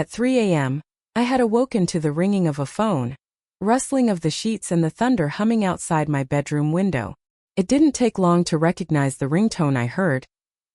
At 3 a.m., I had awoken to the ringing of a phone, rustling of the sheets and the thunder humming outside my bedroom window. It didn't take long to recognize the ringtone I heard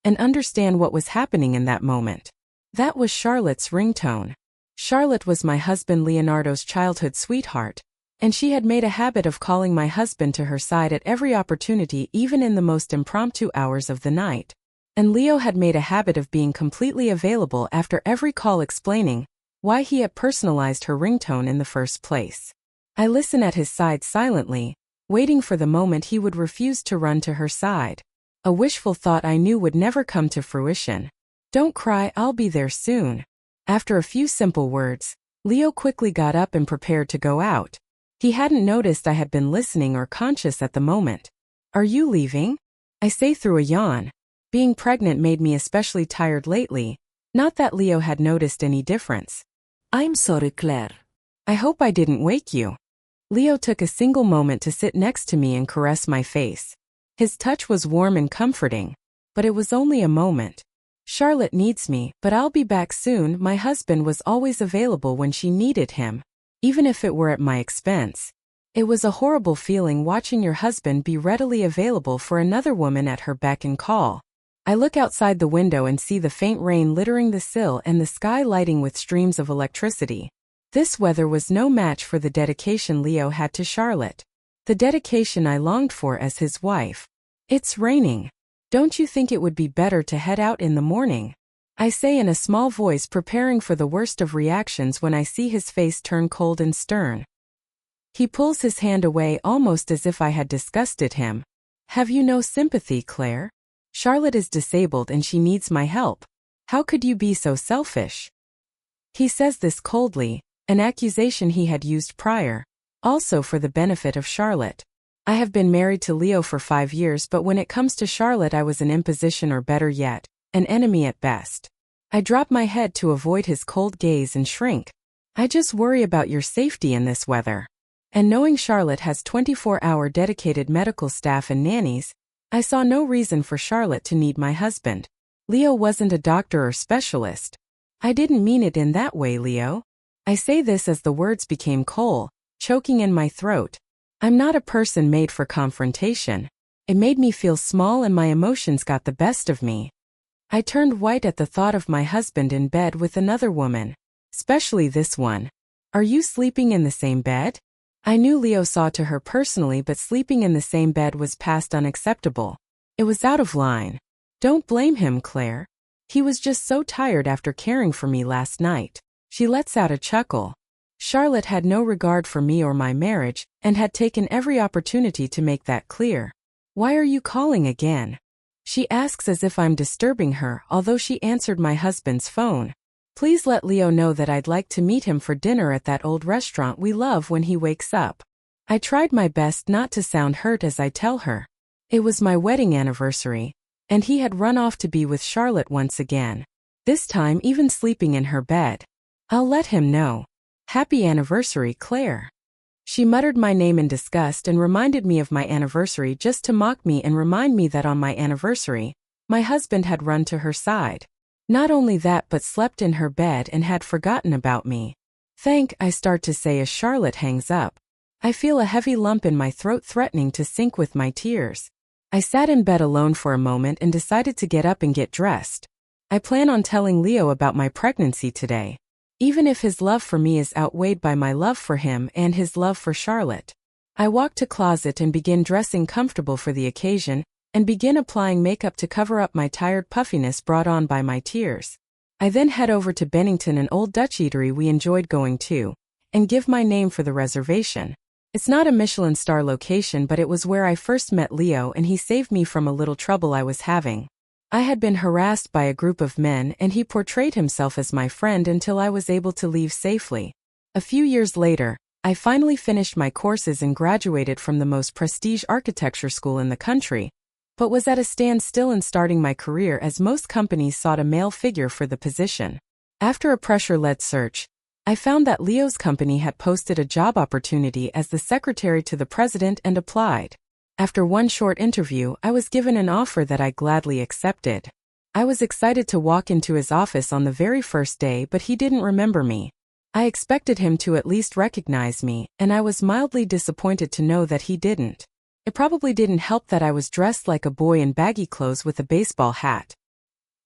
and understand what was happening in that moment. That was Charlotte's ringtone. Charlotte was my husband Leonardo's childhood sweetheart, and she had made a habit of calling my husband to her side at every opportunity, even in the most impromptu hours of the night. And Leo had made a habit of being completely available after every call, explaining why he had personalized her ringtone in the first place. I listened at his side silently, waiting for the moment he would refuse to run to her side. A wishful thought I knew would never come to fruition. "Don't cry, I'll be there soon." After a few simple words, Leo quickly got up and prepared to go out. He hadn't noticed I had been listening or conscious at the moment. "Are you leaving?" I say through a yawn. Being pregnant made me especially tired lately, not that Leo had noticed any difference. I'm sorry, Claire. "I hope I didn't wake you." Leo took a single moment to sit next to me and caress my face. His touch was warm and comforting, but it was only a moment. "Charlotte needs me, but I'll be back soon." My husband was always available when she needed him, even if it were at my expense. It was a horrible feeling watching your husband be readily available for another woman at her beck and call. I look outside the window and see the faint rain littering the sill and the sky lighting with streams of electricity. This weather was no match for the dedication Leo had to Charlotte, the dedication I longed for as his wife. "It's raining. Don't you think it would be better to head out in the morning?" I say in a small voice, preparing for the worst of reactions when I see his face turn cold and stern. He pulls his hand away almost as if I had disgusted him. "Have you no sympathy, Claire? Charlotte is disabled and she needs my help. How could you be so selfish?" He says this coldly, an accusation he had used prior, also for the benefit of Charlotte. I have been married to Leo for 5 years, but when it comes to Charlotte I was an imposition, or better yet, an enemy at best. I drop my head to avoid his cold gaze and shrink. "I just worry about your safety in this weather." And knowing Charlotte has 24-hour dedicated medical staff and nannies, I saw no reason for Charlotte to need my husband. Leo wasn't a doctor or specialist. "I didn't mean it in that way, Leo." I say this as the words became coal, choking in my throat. I'm not a person made for confrontation. It made me feel small and my emotions got the best of me. I turned white at the thought of my husband in bed with another woman, especially this one. "Are you sleeping in the same bed?" I knew Leo saw to her personally, but sleeping in the same bed was past unacceptable. It was out of line. "Don't blame him, Claire. He was just so tired after caring for me last night." She lets out a chuckle. Charlotte had no regard for me or my marriage, and had taken every opportunity to make that clear. "Why are you calling again?" she asks as if I'm disturbing her, although she answered my husband's phone. "Please let Leo know that I'd like to meet him for dinner at that old restaurant we love when he wakes up." I tried my best not to sound hurt as I tell her. It was my wedding anniversary, and he had run off to be with Charlotte once again, this time even sleeping in her bed. "I'll let him know. Happy anniversary, Claire." She muttered my name in disgust and reminded me of my anniversary just to mock me and remind me that on my anniversary, my husband had run to her side. Not only that, but slept in her bed and had forgotten about me. I start to say as Charlotte hangs up. I feel a heavy lump in my throat threatening to sink with my tears. I sat in bed alone for a moment and decided to get up and get dressed. I plan on telling Leo about my pregnancy today, even if his love for me is outweighed by my love for him and his love for Charlotte. I walk to closet and begin dressing comfortable for the occasion, and begin applying makeup to cover up my tired puffiness brought on by my tears. I then head over to Bennington, an old Dutch eatery we enjoyed going to, and give my name for the reservation. It's not a Michelin star location, but it was where I first met Leo and he saved me from a little trouble I was having. I had been harassed by a group of men and he portrayed himself as my friend until I was able to leave safely. A few years later, I finally finished my courses and graduated from the most prestige architecture school in the country, but was at a standstill in starting my career as most companies sought a male figure for the position. After a pressure-led search, I found that Leo's company had posted a job opportunity as the secretary to the president and applied. After one short interview, I was given an offer that I gladly accepted. I was excited to walk into his office on the very first day, but he didn't remember me. I expected him to at least recognize me, and I was mildly disappointed to know that he didn't. It probably didn't help that I was dressed like a boy in baggy clothes with a baseball hat.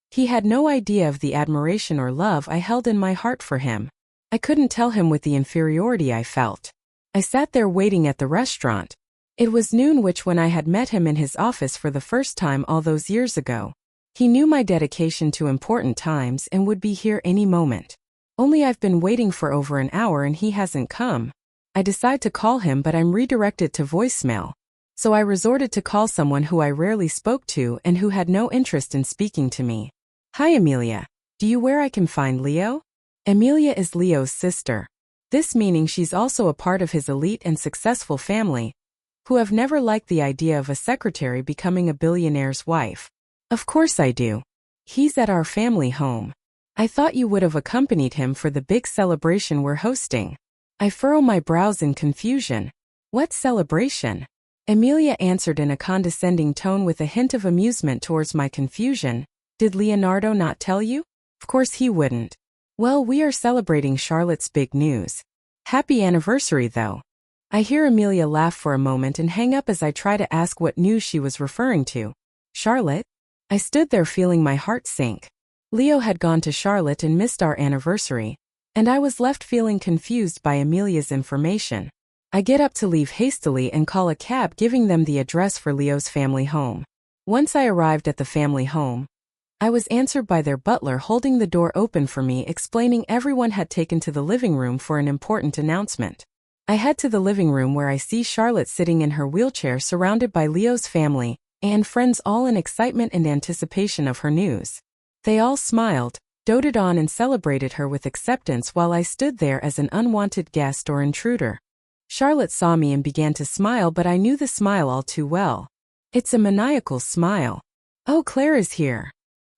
He had no idea of the admiration or love I held in my heart for him. I couldn't tell him with the inferiority I felt. I sat there waiting at the restaurant. It was noon, which when I had met him in his office for the first time all those years ago. He knew my dedication to important times and would be here any moment. Only I've been waiting for over an hour and he hasn't come. I decide to call him, but I'm redirected to voicemail. So I resorted to call someone who I rarely spoke to and who had no interest in speaking to me. Hi Amelia. Do you where I can find Leo? Amelia is Leo's sister. This meaning she's also a part of his elite and successful family, who have never liked the idea of a secretary becoming a billionaire's wife. Of course I do. He's at our family home. I thought you would have accompanied him for the big celebration we're hosting. I furrow my brows in confusion. What celebration? Amelia answered in a condescending tone with a hint of amusement towards my confusion. Did Leonardo not tell you? Of course he wouldn't. Well, we are celebrating Charlotte's big news. Happy anniversary though. I hear Amelia laugh for a moment and hang up as I try to ask what news she was referring to. Charlotte? I stood there feeling my heart sink. Leo had gone to Charlotte and missed our anniversary, and I was left feeling confused by Amelia's information. I get up to leave hastily and call a cab, giving them the address for Leo's family home. Once I arrived at the family home, I was answered by their butler holding the door open for me, explaining everyone had taken to the living room for an important announcement. I head to the living room where I see Charlotte sitting in her wheelchair surrounded by Leo's family and friends, all in excitement and anticipation of her news. They all smiled, doted on and celebrated her with acceptance while I stood there as an unwanted guest or intruder. Charlotte saw me and began to smile, but I knew the smile all too well. It's a maniacal smile. Oh, Claire is here.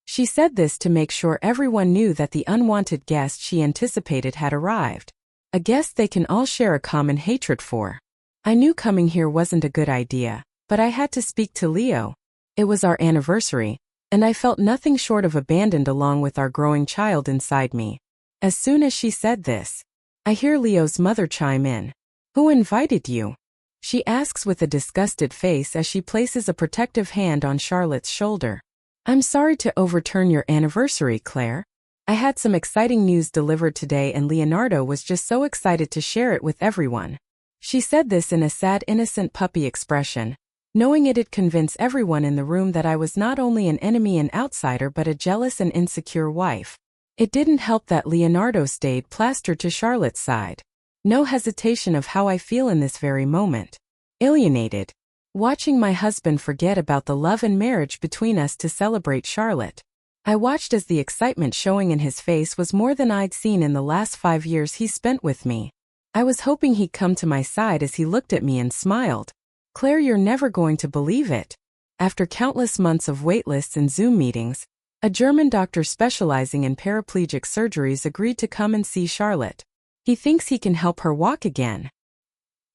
She said this to make sure everyone knew that the unwanted guest she anticipated had arrived. A guest they can all share a common hatred for. I knew coming here wasn't a good idea, but I had to speak to Leo. It was our anniversary, and I felt nothing short of abandoned along with our growing child inside me. As soon as she said this, I hear Leo's mother chime in. Who invited you? She asks with a disgusted face as she places a protective hand on Charlotte's shoulder. I'm sorry to overturn your anniversary, Claire. I had some exciting news delivered today and Leonardo was just so excited to share it with everyone. She said this in a sad, innocent puppy expression, knowing it'd convince everyone in the room that I was not only an enemy and outsider but a jealous and insecure wife. It didn't help that Leonardo stayed plastered to Charlotte's side. No hesitation of how I feel in this very moment. Alienated. Watching my husband forget about the love and marriage between us to celebrate Charlotte. I watched as the excitement showing in his face was more than I'd seen in the last 5 years he spent with me. I was hoping he'd come to my side as he looked at me and smiled. Claire, you're never going to believe it. After countless months of waitlists and Zoom meetings, a German doctor specializing in paraplegic surgeries agreed to come and see Charlotte. He thinks he can help her walk again.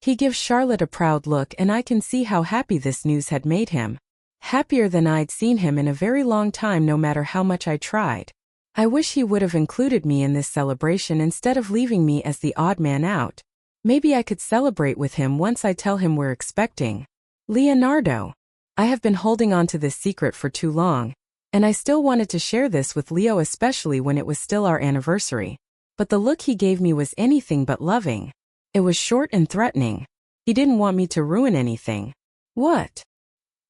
He gives Charlotte a proud look and I can see how happy this news had made him. Happier than I'd seen him in a very long time, no matter how much I tried. I wish he would have included me in this celebration instead of leaving me as the odd man out. Maybe I could celebrate with him once I tell him we're expecting Leonardo. I have been holding on to this secret for too long, and I still wanted to share this with Leo, especially when it was still our anniversary. But the look he gave me was anything but loving. It was short and threatening. He didn't want me to ruin anything. What?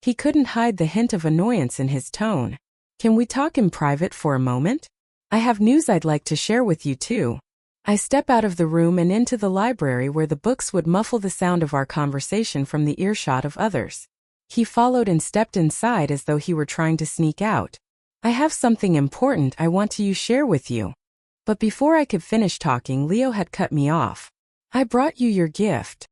He couldn't hide the hint of annoyance in his tone. Can we talk in private for a moment? I have news I'd like to share with you too. I step out of the room and into the library where the books would muffle the sound of our conversation from the earshot of others. He followed and stepped inside as though he were trying to sneak out. I have something important I want to share with you. But before I could finish talking, Leo had cut me off. I brought you your gift.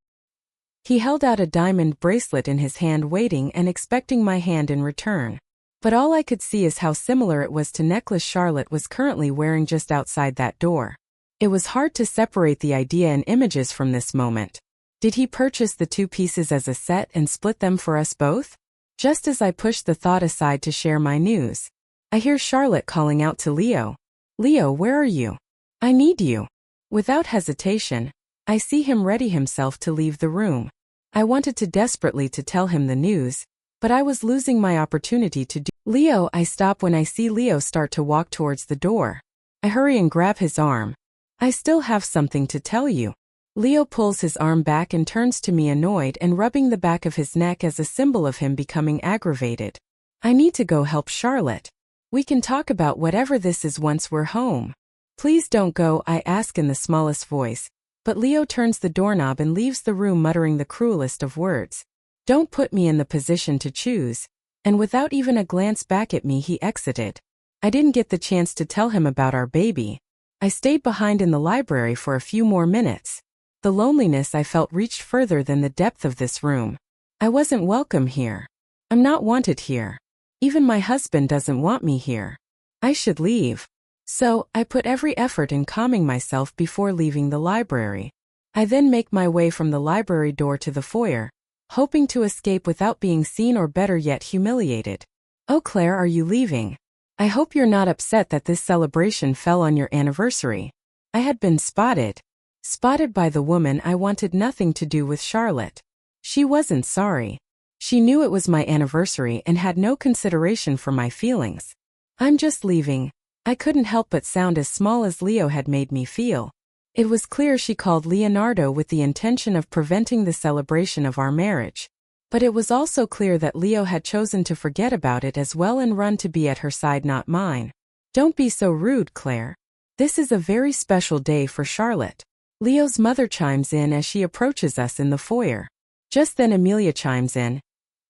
He held out a diamond bracelet in his hand, waiting and expecting my hand in return. But all I could see is how similar it was to necklace Charlotte was currently wearing just outside that door. It was hard to separate the idea and images from this moment. Did he purchase the 2 pieces as a set and split them for us both? Just as I pushed the thought aside to share my news, I hear Charlotte calling out to Leo. Leo, where are you? I need you. Without hesitation, I see him ready himself to leave the room. I wanted to desperately to tell him the news, but I was losing my opportunity to do. Leo, I stop when I see Leo start to walk towards the door. I hurry and grab his arm. I still have something to tell you. Leo pulls his arm back and turns to me annoyed and rubbing the back of his neck as a symbol of him becoming aggravated. I need to go help Charlotte. We can talk about whatever this is once we're home. Please don't go, I ask in the smallest voice, but Leo turns the doorknob and leaves the room muttering the cruelest of words. Don't put me in the position to choose, and without even a glance back at me he exited. I didn't get the chance to tell him about our baby. I stayed behind in the library for a few more minutes. The loneliness I felt reached further than the depth of this room. I wasn't welcome here. I'm not wanted here. Even my husband doesn't want me here. I should leave. So, I put every effort in calming myself before leaving the library. I then make my way from the library door to the foyer, hoping to escape without being seen or better yet humiliated. Oh Claire, are you leaving? I hope you're not upset that this celebration fell on your anniversary. I had been spotted. Spotted by the woman I wanted nothing to do with, Charlotte. She wasn't sorry. She knew it was my anniversary and had no consideration for my feelings. I'm just leaving. I couldn't help but sound as small as Leo had made me feel. It was clear she called Leonardo with the intention of preventing the celebration of our marriage. But it was also clear that Leo had chosen to forget about it as well and run to be at her side, not mine. Don't be so rude, Claire. This is a very special day for Charlotte. Leo's mother chimes in as she approaches us in the foyer. Just then Amelia chimes in.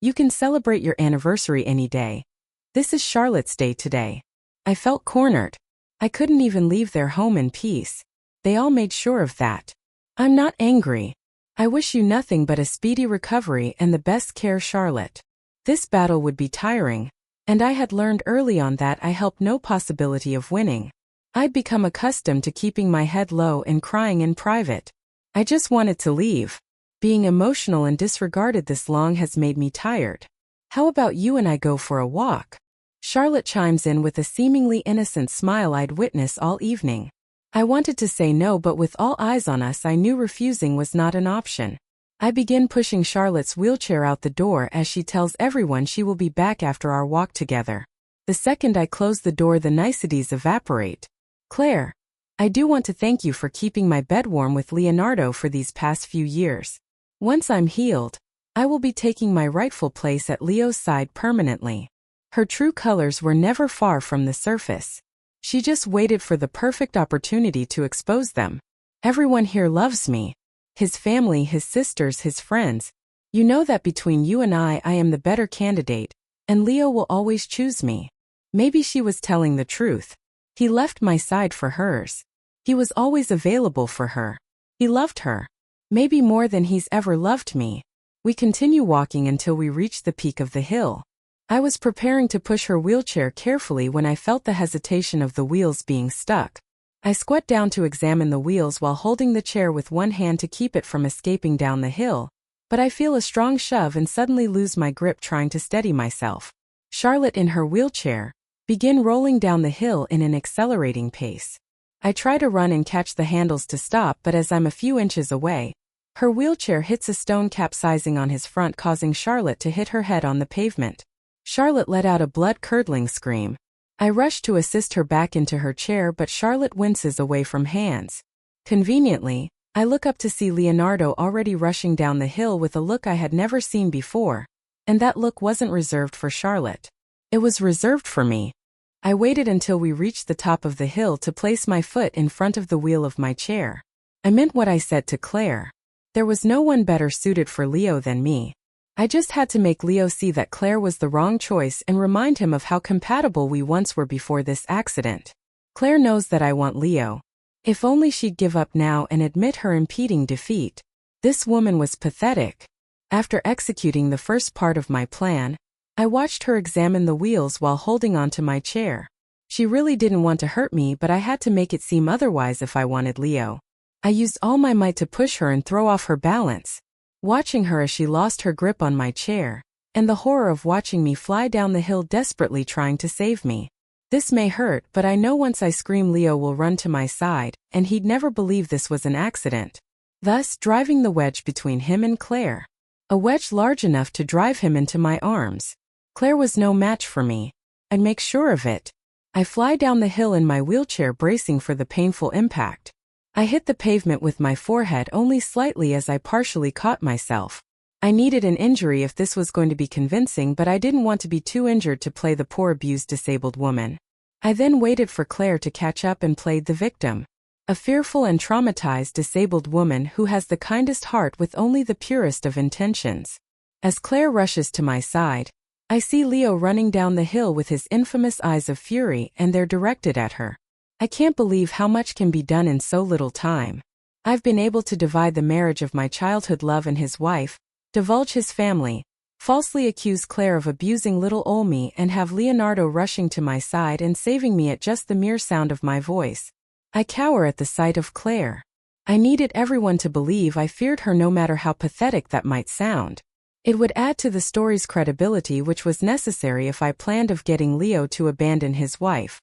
You can celebrate your anniversary any day. This is Charlotte's day today. I felt cornered. I couldn't even leave their home in peace. They all made sure of that. I'm not angry. I wish you nothing but a speedy recovery and the best care, Charlotte. This battle would be tiring, and I had learned early on that I helped no possibility of winning. I'd become accustomed to keeping my head low and crying in private. I just wanted to leave. Being emotional and disregarded this long has made me tired. How about you and I go for a walk? Charlotte chimes in with a seemingly innocent smile I'd witnessed all evening. I wanted to say no, but with all eyes on us I knew refusing was not an option. I begin pushing Charlotte's wheelchair out the door as she tells everyone she will be back after our walk together. The second I close the door, the niceties evaporate. Claire, I do want to thank you for keeping my bed warm with Leonardo for these past few years. Once I'm healed, I will be taking my rightful place at Leo's side permanently. Her true colors were never far from the surface. She just waited for the perfect opportunity to expose them. Everyone here loves me. His family, his sisters, his friends. You know that between you and I am the better candidate, and Leo will always choose me. Maybe she was telling the truth. He left my side for hers. He was always available for her. He loved her. Maybe more than he's ever loved me. We continue walking until we reach the peak of the hill. I was preparing to push her wheelchair carefully when I felt the hesitation of the wheels being stuck. I squat down to examine the wheels while holding the chair with one hand to keep it from escaping down the hill, but I feel a strong shove and suddenly lose my grip trying to steady myself. Charlotte, in her wheelchair, begin rolling down the hill in an accelerating pace. I try to run and catch the handles to stop, but as I'm a few inches away, her wheelchair hits a stone, capsizing on his front, causing Charlotte to hit her head on the pavement. Charlotte let out a blood-curdling scream. I rush to assist her back into her chair, but Charlotte winces away from hands. Conveniently, I look up to see Leonardo already rushing down the hill with a look I had never seen before, and that look wasn't reserved for Charlotte. It was reserved for me. I waited until we reached the top of the hill to place my foot in front of the wheel of my chair. I meant what I said to Claire. There was no one better suited for Leo than me. I just had to make Leo see that Claire was the wrong choice and remind him of how compatible we once were before this accident. Claire knows that I want Leo. If only she'd give up now and admit her impending defeat. This woman was pathetic. After executing the first part of my plan, I watched her examine the wheels while holding onto my chair. She really didn't want to hurt me, but I had to make it seem otherwise if I wanted Leo. I used all my might to push her and throw off her balance. Watching her as she lost her grip on my chair, and the horror of watching me fly down the hill desperately trying to save me. This may hurt, but I know once I scream Leo will run to my side, and he'd never believe this was an accident. Thus, driving the wedge between him and Claire. A wedge large enough to drive him into my arms. Claire was no match for me. I'd make sure of it. I fly down the hill in my wheelchair, bracing for the painful impact. I hit the pavement with my forehead only slightly as I partially caught myself. I needed an injury if this was going to be convincing, but I didn't want to be too injured to play the poor abused disabled woman. I then waited for Claire to catch up and played the victim. A fearful and traumatized disabled woman who has the kindest heart with only the purest of intentions. As Claire rushes to my side, I see Leo running down the hill with his infamous eyes of fury, and they're directed at her. I can't believe how much can be done in so little time. I've been able to divide the marriage of my childhood love and his wife, divulge his family, falsely accuse Claire of abusing little Olmi, and have Leonardo rushing to my side and saving me at just the mere sound of my voice. I cower at the sight of Claire. I needed everyone to believe I feared her, no matter how pathetic that might sound. It would add to the story's credibility, which was necessary if I planned of getting Leo to abandon his wife.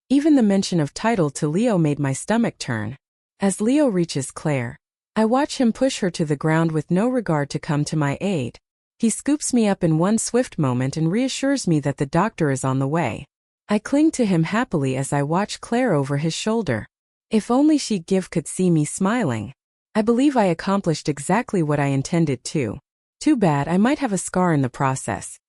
Even the mention of title to Leo made my stomach turn. As Leo reaches Claire, I watch him push her to the ground with no regard to come to my aid. He scoops me up in one swift moment and reassures me that the doctor is on the way. I cling to him happily as I watch Claire over his shoulder. If only could see me smiling. I believe I accomplished exactly what I intended to. Too bad I might have a scar in the process.